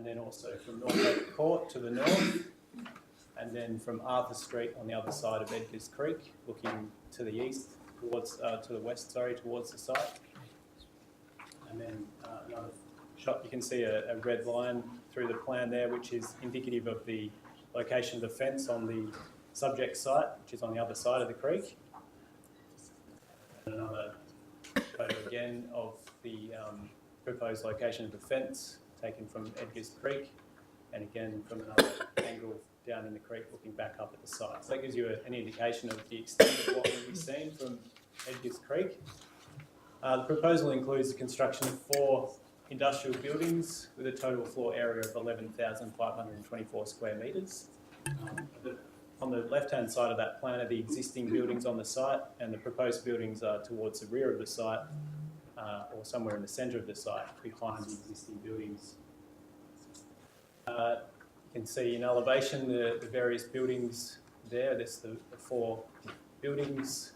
and then also from North Court to the north, and then from Arthur Street on the other side of Edgar's Creek, looking to the east, towards to the west, sorry, towards the site. And then another shot, you can see a red line through the plan there, which is indicative of the location of the fence on the subject site, which is on the other side of the creek. And another photo again of the proposed location of the fence, taken from Edgar's Creek, and again from another angle down in the creek, looking back up at the site. So that gives you an indication of the extent of what will be seen from Edgar's Creek. The proposal includes the construction of 4 industrial buildings with a total floor area of 11,524 square metres. On the left-hand side of that plan are the existing buildings on the site, and the proposed buildings are towards the rear of the site, or somewhere in the centre of the site behind the existing buildings. You can see in elevation the various buildings there. There's the 4 buildings,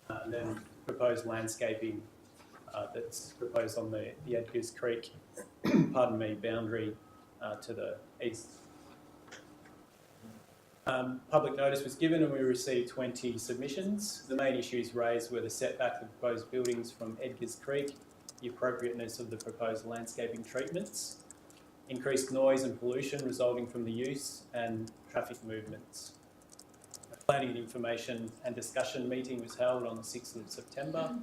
and then proposed landscaping that's proposed on the Edgar's Creek boundary to the east. Public notice was given and we received 20 submissions. The main issues raised were the setback of the proposed buildings from Edgar's Creek, the appropriateness of the proposed landscaping treatments, increased noise and pollution resulting from the use, and traffic movements. A planning information and discussion meeting was held on the 6th of September,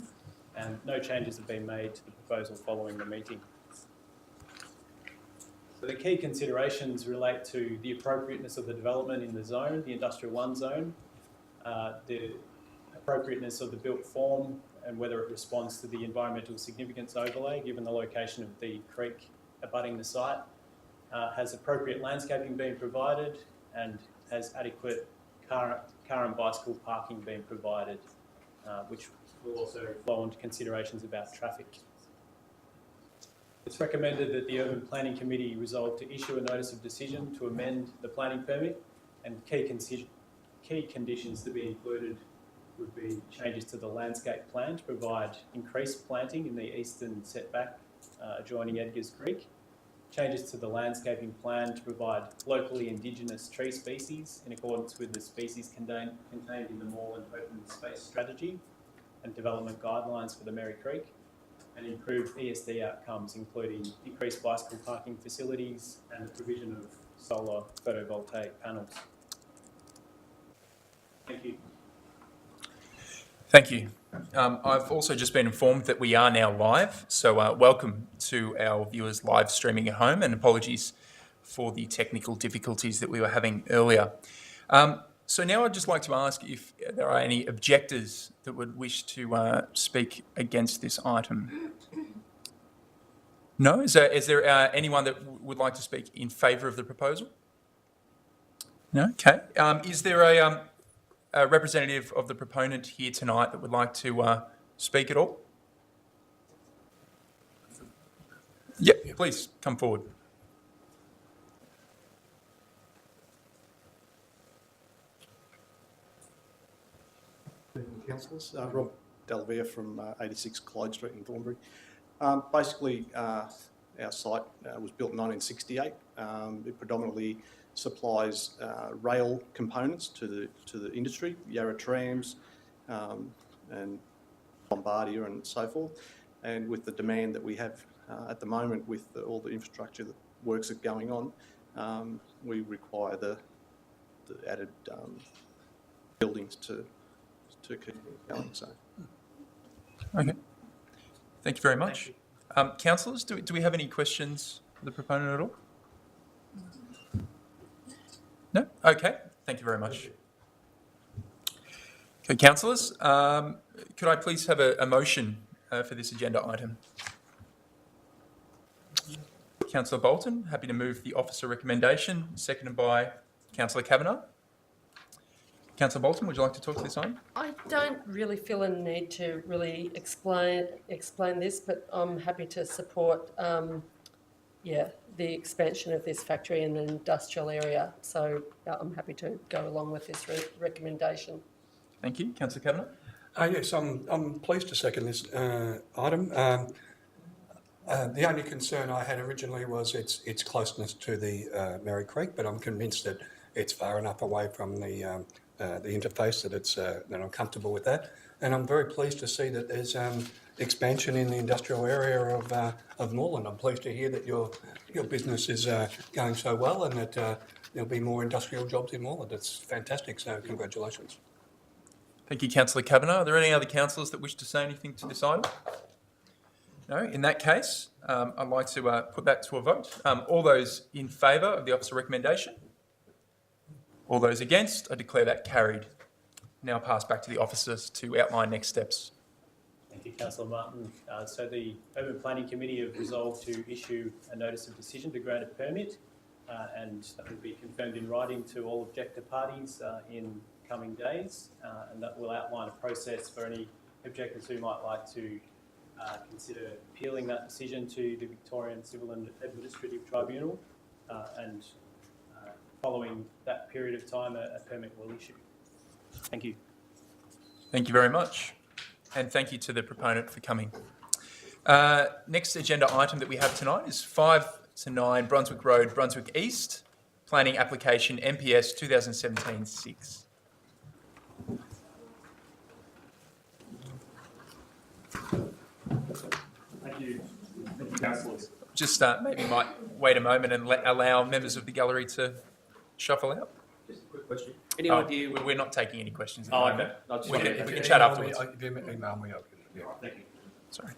and no changes have been made to the proposal following the meeting. So the key considerations relate to the appropriateness of the development in the zone, the Industrial 1 zone, the appropriateness of the built form and whether it responds to the environmental significance overlay given the location of the creek abutting the site, has appropriate landscaping been provided, and has adequate car and bicycle parking been provided, which will also flow into considerations about traffic. It's recommended that the Urban Planning Committee resolve to issue a notice of decision to amend the planning permit, and key conditions to be included would be changes to the landscape plan to provide increased planting in the eastern setback adjoining Edgar's Creek, changes to the landscaping plan to provide locally indigenous tree species in accordance with the species contained in the Moreland Open Space Strategy and development guidelines for the Merri Creek, and improved ESD outcomes, including increased bicycle parking facilities and the provision of solar photovoltaic panels. Thank you. Thank you. I've also just been informed that we are now live, so welcome to our viewers live streaming at home, and apologies for the technical difficulties that we were having earlier. So now I'd just like to ask if there are any objectors that would wish to speak against this item. No? Is there anyone that would like to speak in favour of the proposal? No? Okay. Is there a representative of the proponent here tonight that would like to speak at all? Yep, please come forward. Councillors, Rob Delavere from 86 Clyde Street in Thornbury. Basically, our site was built in 1968. It predominantly supplies rail components to the industry, Yarra trams and Bombardier and so forth. And with the demand that we have at the moment with all the infrastructure that works are going on, we require the added buildings to keep it going. So. Okay. Thank you very much. Councillors, do we have any questions for the proponent at all? No? Okay. Thank you very much. Okay, councillors, could I please have a motion for this agenda item? Councillor Bolton, happy to move the officer recommendation, seconded by Councillor Kavanagh. Councillor Bolton, would you like to talk to this item? I don't really feel a need to really explain this, but I'm happy to support, the expansion of this factory in an industrial area. So I'm happy to go along with this recommendation. Thank you. Councillor Kavanagh? Yes, I'm pleased to second this item. The only concern I had originally was its closeness to the Merri Creek, but I'm convinced that it's far enough away from the interface that I'm comfortable with that. And I'm very pleased to see that there's expansion in the industrial area of Moreland. I'm pleased to hear that your business is going so well and that there'll be more industrial jobs in Moreland. It's fantastic, so congratulations. Thank you, Councillor Kavanagh. Are there any other councillors that wish to say anything to this item? No? In that case, I'd like to put that to a vote. All those in favour of the officer recommendation? All those against? I declare that carried. Now pass back to the officers to outline next steps. Thank you, Councillor Martin. So the Urban Planning Committee have resolved to issue a notice of decision to grant a permit, and that will be confirmed in writing to all objector parties in coming days, and that will outline a process for any objectors who might like to consider appealing that decision to the Victorian Civil and Administrative Tribunal, and following that period of time a permit will issue. Thank you. Thank you very much. And thank you to the proponent for coming. Next agenda item that we have tonight is 5 to 9 Brunswick Road, Brunswick East, planning application MPS 2017-6. Thank you, councillors. Just maybe might wait a moment and allow members of the gallery to shuffle out. Just a quick question. Any Oh, idea? we're not taking any questions. Oh, okay. I just We wanted can, to- we can chat afterwards. If you email me, I can. Yeah. Thank you. Sorry.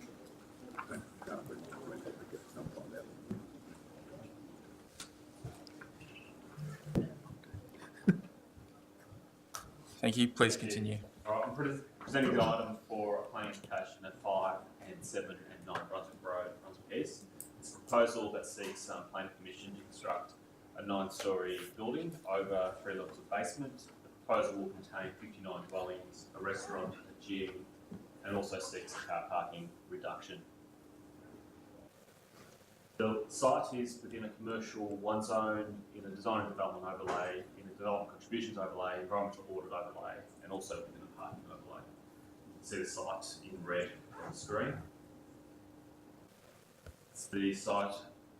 Thank you. Please continue. All right, I'm presenting the item for a planning application at 5 and 7 and 9 Brunswick Road, Brunswick East. It's a proposal that seeks planning permission to construct a 9-storey building over 3 levels of basement. The proposal will contain 59 dwellings, a restaurant, a gym, and also seeks a car parking reduction. The site is within a commercial 1 zone, in a design and development overlay, in a development contributions overlay, environmental audit overlay, and also within a parking overlay. You can see the site in red on the screen. It's the site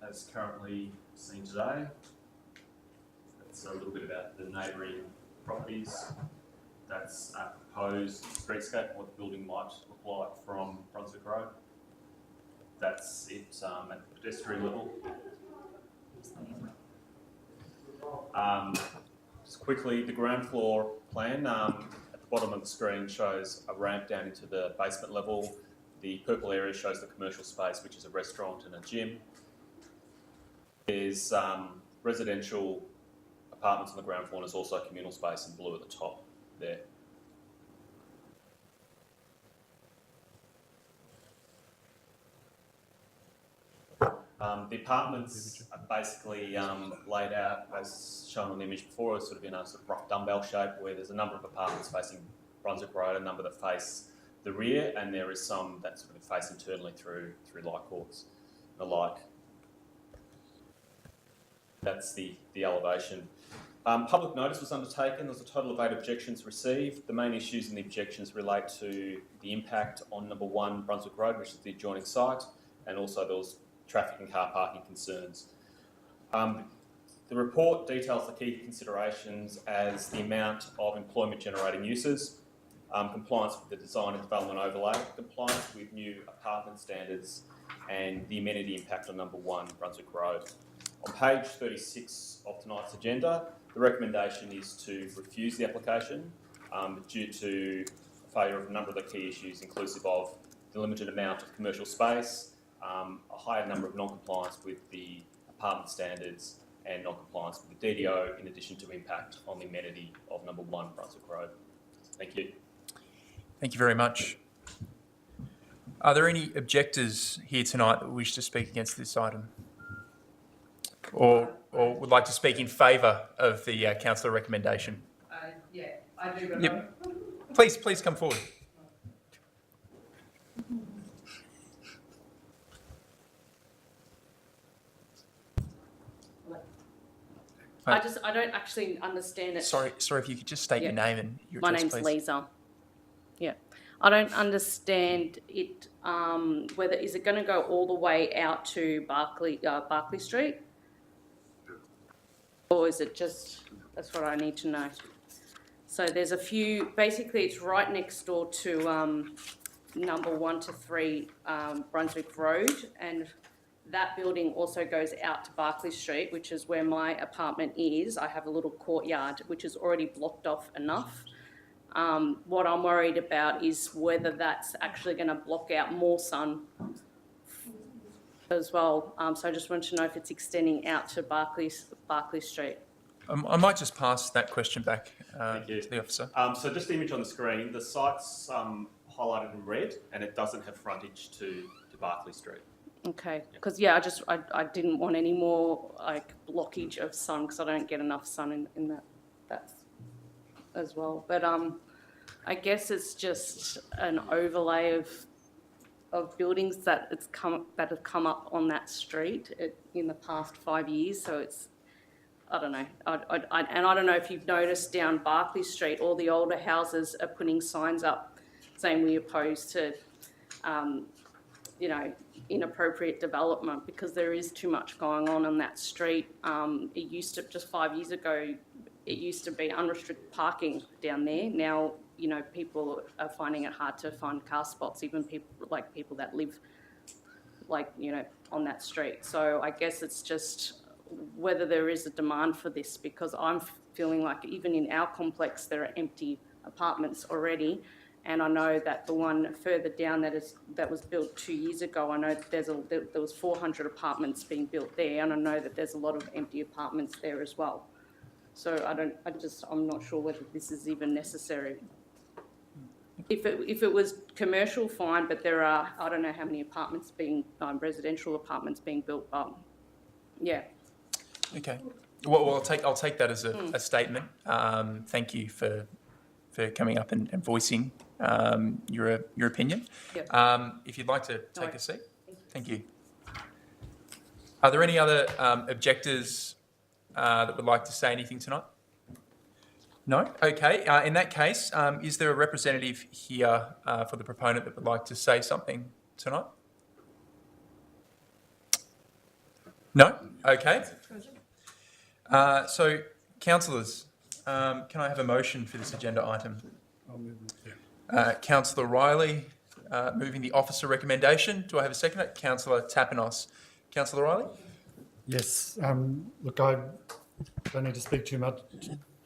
as currently seen today. That's a little bit about the neighbouring properties. That's a proposed streetscape, what the building might look like from Brunswick Road. That's it at the pedestrian level. Just quickly, the ground floor plan at the bottom of the screen shows a ramp down into the basement level. The purple area shows the commercial space, which is a restaurant and a gym. There's residential apartments on the ground floor, and there's also a communal space in blue at the top there. The apartments are basically laid out as shown on the image before, sort of in a sort of rough dumbbell shape, where there's a number of apartments facing Brunswick Road, a number that face the rear, and there is some that sort of face internally through light courts and the like. That's the elevation. Public notice was undertaken. There was a total of 8 objections received. The main issues in the objections relate to the impact on number 1 Brunswick Road, which is the adjoining site, and also there was traffic and car parking concerns. The report details the key considerations as the amount of employment generating uses, compliance with the design and development overlay, compliance with new apartment standards, and the amenity impact on number 1 Brunswick Road. On page 36 of tonight's agenda, the recommendation is to refuse the application due to failure of a number of the key issues, inclusive of the limited amount of commercial space, a higher number of non-compliance with the apartment standards, and non-compliance with the DDO, in addition to impact on the amenity of number 1 Brunswick Road. Thank you. Thank you very much. Are there any objectors here tonight that wish to speak against this item? Or would like to speak in favour of the councillor recommendation? Yeah, I do. But Yep. Please come forward. I don't actually understand it. Sorry, if you could just state your name and your My address, name's please. Lisa. Yeah. I don't understand it, whether, is it gonna go all the way out to Barclay Street? Or is it just, that's what I need to know. So there's a few, basically it's right next door to, number 1 to 3, Brunswick Road, and that building also goes out to Barclay Street, which is where my apartment is. I have a little courtyard, which is already blocked off enough. What I'm worried about is whether that's actually going to block out more sun as well. So I just want to know if it's extending out to Barclay Street. I might just pass that question back Thank you. to the officer. So just the image on the screen, the site's highlighted in red, and it doesn't have frontage to Barclay Street. Okay, because yeah, I didn't want any more like blockage of sun because I don't get enough sun in that as well. But I guess it's just an overlay of buildings that have come up on that street in the past 5 years. So it's, I don't know, and I don't know if you've noticed down Barclay Street, all the older houses are putting signs up saying we oppose to, inappropriate development because there is too much going on that street. It used to, just 5 years ago, it used to be unrestricted parking down there. Now, people are finding it hard to find car spots, even people that live on that street. So I guess it's just whether there is a demand for this, because I'm feeling like even in our complex there are empty apartments already. And I know that the one further down that was built 2 years ago, I know that there was 400 apartments being built there, and I know that there's a lot of empty apartments there as well. So I'm not sure whether this is even necessary. If it was commercial, fine, but there are, I don't know how many apartments residential apartments being built. Yeah. Okay. Well, I'll take that as a statement. Thank you for coming up and voicing your opinion. Yep. If you'd like to take a seat. Thank you. Are there any other objectors that would like to say anything tonight? No? Okay. In that case, is there a representative here for the proponent that would like to say something tonight? No? Okay. So, councillors, can I have a motion for this agenda item? I'll move it. Councillor Riley moving the officer recommendation. Do I have a second? Councillor Tapanos. Councillor Riley? Yes. Look, I don't need to speak too much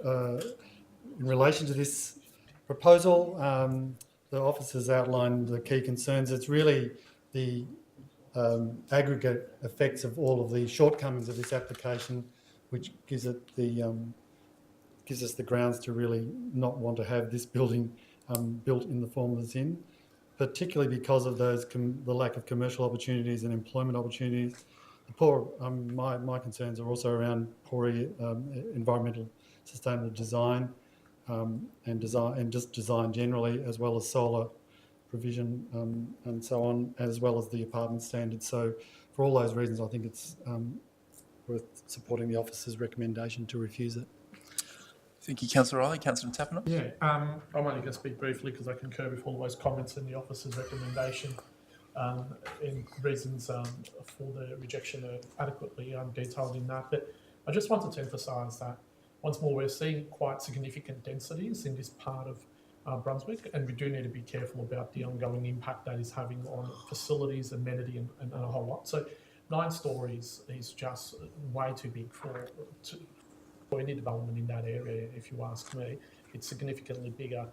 in relation to this proposal. The officers outlined the key concerns. It's really the aggregate effects of all of the shortcomings of this application, which gives us the grounds to really not want to have this building built in the form that it's in, particularly because of the lack of commercial opportunities and employment opportunities. The poor, my concerns are also around poor environmental sustainable design, and just design generally, as well as solar provision and so on, as well as the apartment standards. So for all those reasons, I think it's worth supporting the officer's recommendation to refuse it. Thank you, Councillor Riley. Councillor Tapanos? Yeah, I'm only going to speak briefly because I concur with all those comments in the officer's recommendation, and reasons for the rejection are adequately detailed in that. But I just wanted to emphasise that, once more, we're seeing quite significant densities in this part of Brunswick, and we do need to be careful about the ongoing impact that is having on facilities, amenity, and a whole lot. So 9 stories is just way too big for any development in that area, if you ask me. It's significantly bigger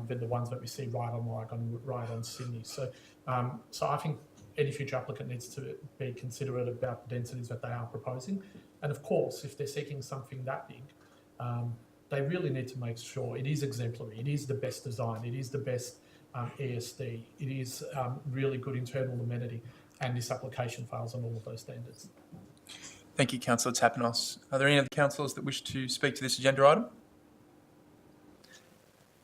than the ones that we see right on Sydney. So I think any future applicant needs to be considerate about the densities that they are proposing. And of course, if they're seeking something that big, they really need to make sure it is exemplary, it is the best design, it is the best ESD, it is really good internal amenity, and this application fails on all of those standards. Thank you, Councillor Tapanos. Are there any other councillors that wish to speak to this agenda item?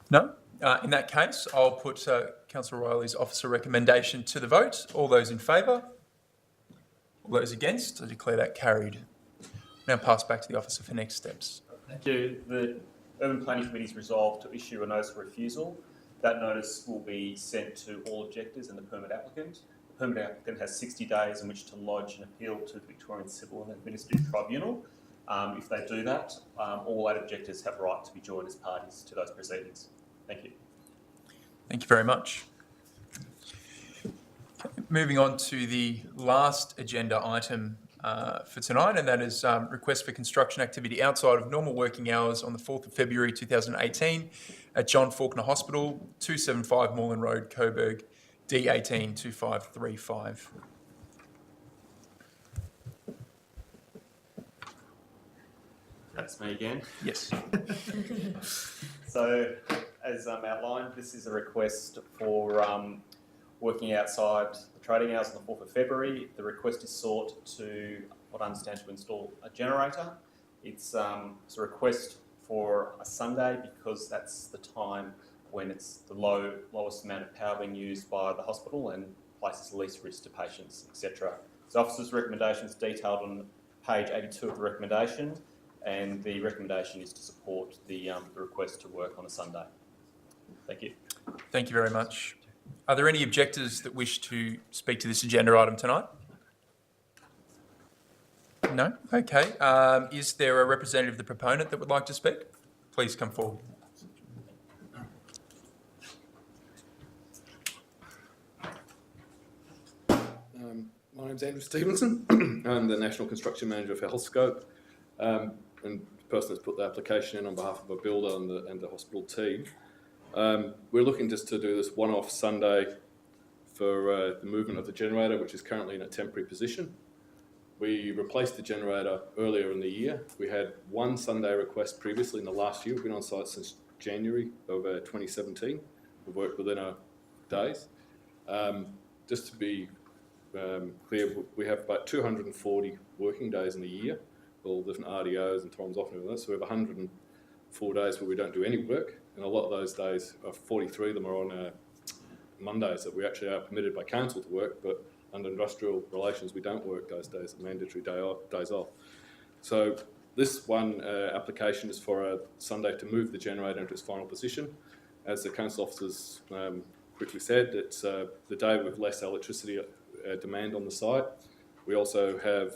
No? In that case, I'll put Councillor Riley's officer recommendation to the vote. All those in favour? All those against? I declare that carried. Now pass back to the officer for next steps. Thank you. The Urban Planning Committee is resolved to issue a notice of refusal That notice will be sent to all objectors and the permit applicant. The permit applicant has 60 days in which to lodge an appeal to the Victorian Civil and Administrative Tribunal. If they do that, all 8 objectors have a right to be joined as parties to those proceedings. Thank you. Thank you very much. Okay, moving on to the last agenda item for tonight, and that is request for construction activity outside of normal working hours on the 4th of February 2018 at John Faulkner Hospital, 275 Moreland Road, Coburg, D18 2535. That's me again. Yes. So, as outlined, this is a request for working outside the trading hours on the 4th of February. The request is sought to, what I understand, to install a generator. It's a request for a Sunday because that's the time when it's the lowest amount of power being used by the hospital and places least risk to patients, etc. So, officer's recommendation is detailed on page 82 of the recommendation, and the recommendation is to support the request to work on a Sunday. Thank you. Thank you very much. Are there any objectors that wish to speak to this agenda item tonight? No? Okay. Is there a representative of the proponent that would like to speak? Please come forward. My name's Andrew Stevenson. I'm the National Construction Manager for HealthScope, and the person that's put the application in on behalf of a builder and the hospital team. We're looking just to do this one-off Sunday for the movement of the generator, which is currently in a temporary position. We replaced the generator earlier in the year. We had one Sunday request previously in the last year. We've been on site since January of 2017. We've worked within our days. Just to be clear, we have about 240 working days in a year, all different RDOs and times off and everything. So we have 104 days where we don't do any work, and a lot of those days, 43 of them are on Mondays that we actually are permitted by council to work, but under industrial relations we don't work those days, mandatory days off. So this one application is for a Sunday to move the generator into its final position. As the council officers quickly said, it's the day with less electricity demand on the site. We also have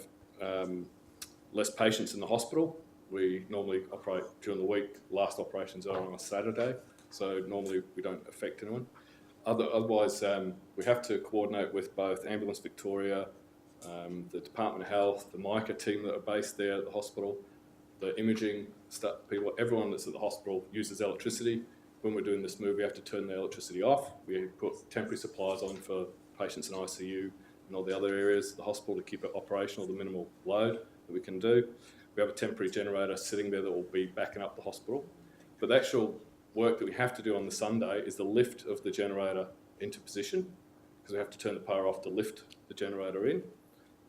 less patients in the hospital. We normally operate during the week. Last operations are on a Saturday, so normally we don't affect anyone. Otherwise, we have to coordinate with both Ambulance Victoria, the Department of Health, the MICA team that are based there at the hospital, the imaging stuff, people, everyone that's at the hospital uses electricity. When we're doing this move, we have to turn the electricity off. We put temporary supplies on for patients in ICU and all the other areas of the hospital to keep it operational, the minimal load that we can do. We have a temporary generator sitting there that will be backing up the hospital. But the actual work that we have to do on the Sunday is the lift of the generator into position, because we have to turn the power off to lift the generator in.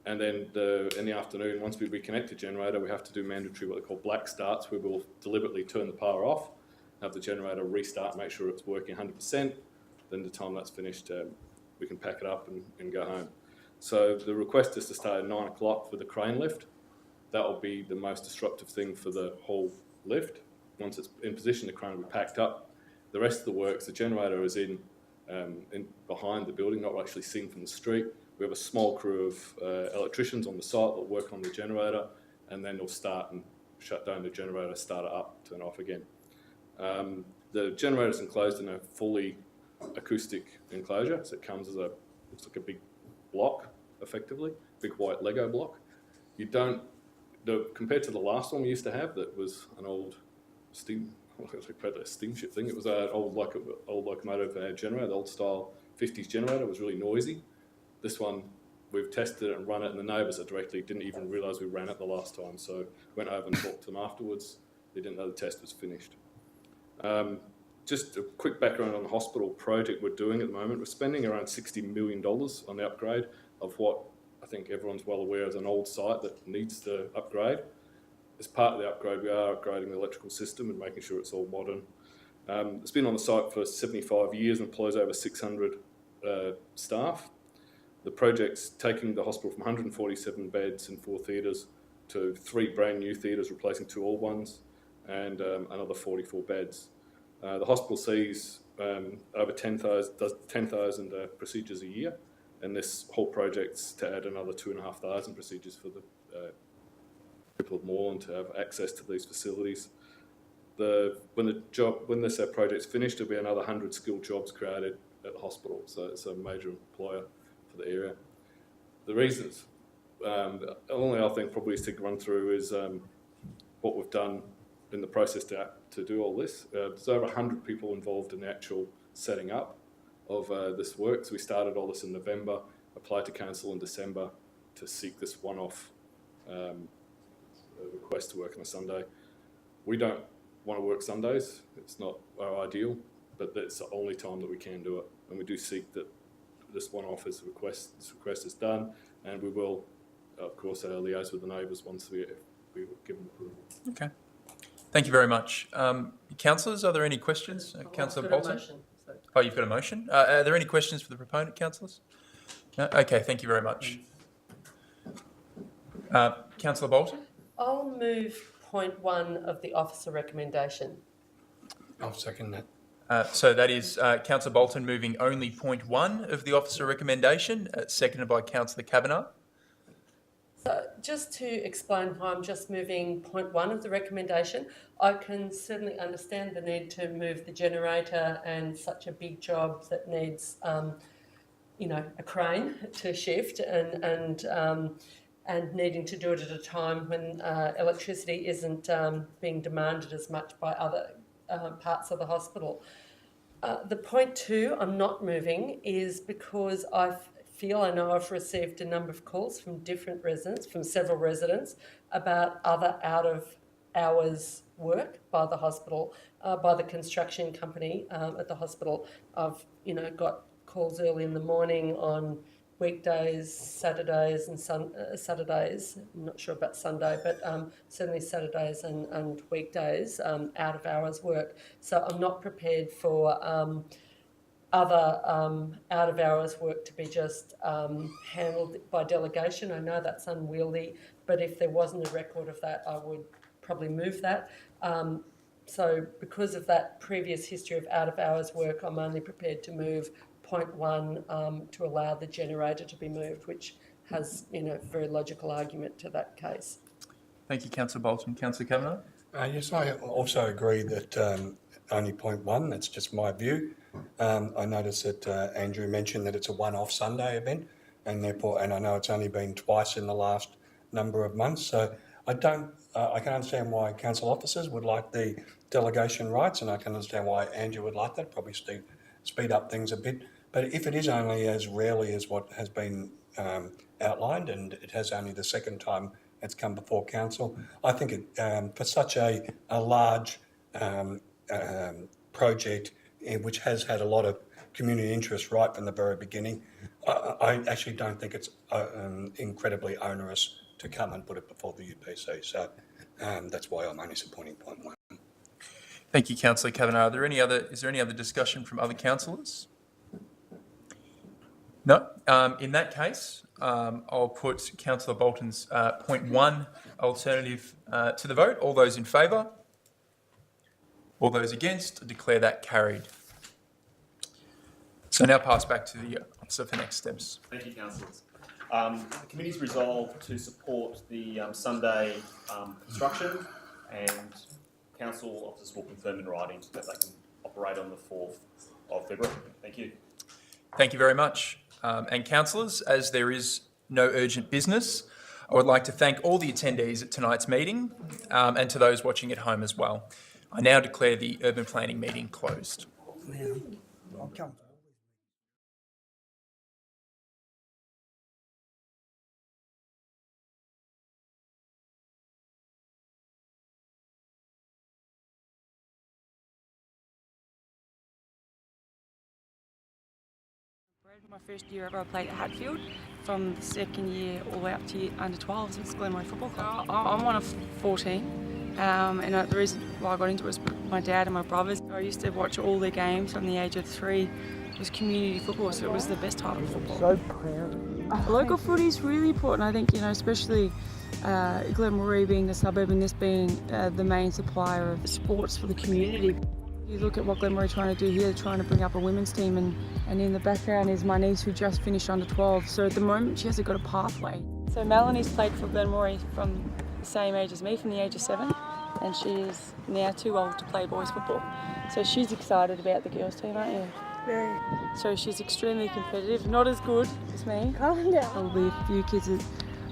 And then in the afternoon, once we reconnect the generator, we have to do mandatory what they call black starts, where we'll deliberately turn the power off, have the generator restart, make sure it's working 100%. Then the time that's finished, we can pack it up and go home. So the request is to start at 9 o'clock for the crane lift. That will be the most disruptive thing for the whole lift. Once it's in position, the crane will be packed up. The rest of the works, the generator is in behind the building, not actually seen from the street. We have a small crew of electricians on the site that work on the generator, and then they'll start and shut down the generator, start it up, turn it off again. The generator is enclosed in a fully acoustic enclosure, so it comes as looks like a big block, effectively, big white Lego block. You don't, compared to the last one we used to have, that was an old steamship thing. It was an old locomotive generator, the old style 50s generator. Was really noisy. This one, we've tested it and run it, and the neighbours directly didn't even realise we ran it the last time. So went over and talked to them afterwards. They didn't know the test was finished. Just a quick background on the hospital project we're doing at the moment. We're spending around $60 million on the upgrade of what I think everyone's well aware is an old site that needs the upgrade. As part of the upgrade, we are upgrading the electrical system and making sure it's all modern. It's been on the site for 75 years and employs over 600 staff. The project's taking the hospital from 147 beds in 4 theatres to 3 brand new theatres, replacing 2 old ones, and another 44 beds. The hospital sees over 10,000 does 10,000 procedures a year, and this whole project's to add another 2,500 procedures for the people of Moreland to have access to these facilities. When this project's finished, there'll be another 100 skilled jobs created at the hospital, so it's a major employer for the area. The reasons, the only other thing probably is to run through is what we've done in the process to do all this. There's over 100 people involved in the actual setting up of this work. So we started all this in November, applied to council in December to seek this one-off request to work on a Sunday. We don't want to work Sundays. It's not our ideal, but that's the only time that we can do it. And we do seek that this one-off this request is done, and we will, of course, liaise with the neighbours once we were given approval. Okay. Thank you very much. Councillors, are there any questions? Councillor Bolton? Oh, you've got a motion. Are there any questions for the proponent, councillors? No? Okay, thank you very much. Councillor Bolton? I'll move point 1 of the officer recommendation. I'll second that. So that is Councillor Bolton moving only point 1 of the officer recommendation, seconded by Councillor Kavanagh. So just to explain why I'm just moving point 1 of the recommendation, I can certainly understand the need to move the generator and such a big job that needs, a crane to shift and needing to do it at a time when electricity isn't being demanded as much by other parts of the hospital. The point 2 I'm not moving is because I know I've received a number of calls from different residents, from several residents, about other out-of-hours work by the hospital, by the construction company at the hospital. I've, got calls early in the morning on weekdays, Saturdays and Saturdays. I'm not sure about Sunday, but certainly Saturdays and weekdays, out-of-hours work. So I'm not prepared for other out-of-hours work to be just handled by delegation. I know that's unwieldy, but if there wasn't a record of that, I would probably move that. So because of that previous history of out-of-hours work, I'm only prepared to move point 1 to allow the generator to be moved, which has, very logical argument to that case. Thank you, Councillor Bolton. Councillor Kavanagh? Yes, I also agree that only point 1, that's just my view. I noticed that Andrew mentioned that it's a one-off Sunday event, and therefore, and I know it's only been twice in the last number of months, so I can understand why council officers would like the delegation rights, and I can understand why Andrew would like that, probably speed up things a bit. But if it is only as rarely as what has been outlined, and it has only the second time it's come before council, I think for such a large project which has had a lot of community interest right from the very beginning, I actually don't think it's incredibly onerous to come and put it before the UPC. So that's why I'm only supporting point 1. Thank you, Councillor Kavanagh. Is there any other discussion from other councillors? No. In that case, I'll put Councillor Bolton's point 1 alternative to the vote. All those in favour? All those against? I declare that carried. So now pass back to the officer for next steps. Thank you, councillors. The committee's resolved to support the Sunday construction, and council officers will confirm in writing that they can operate on the 4th of February. Thank you. Thank you very much. And councillors, as there is no urgent business, I would like to thank all the attendees at tonight's meeting and to those watching at home as well. I now declare the urban planning meeting closed. My first year ever I played at Hatfield, from the second year all the way up to under 12s at Glenroy Football Club. I'm one of 14, and the reason why I got into it was my dad and my brothers. I used to watch all their games from the age of 3. It was community football, so it was the best type of football. So proud. Local footy is really important, I think, especially Merri-bek being the suburb and this being the main supplier of sports for the community. You look at what Glenmore are trying to do here, they're trying to bring up a women's team, and in the background is my niece who just finished under 12. So at the moment she hasn't got a pathway. So Melanie's played for Glenmore from the same age as me, from the age of 7, and she is now too old to play boys football. So she's excited about the girls team, aren't you? Very. So she's extremely competitive, not as good as me. Calm down. Probably a few kids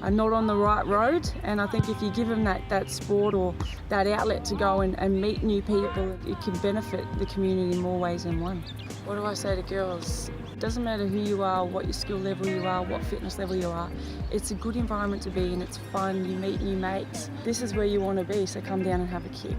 are not on the right road, and I think if you give them that sport or that outlet to go and meet new people, it can benefit the community in more ways than one. What do I say to girls? It doesn't matter who you are, what your skill level you are, what fitness level you are. It's a good environment to be in, it's fun, you meet new mates. This is where you want to be, so come down and have a kick.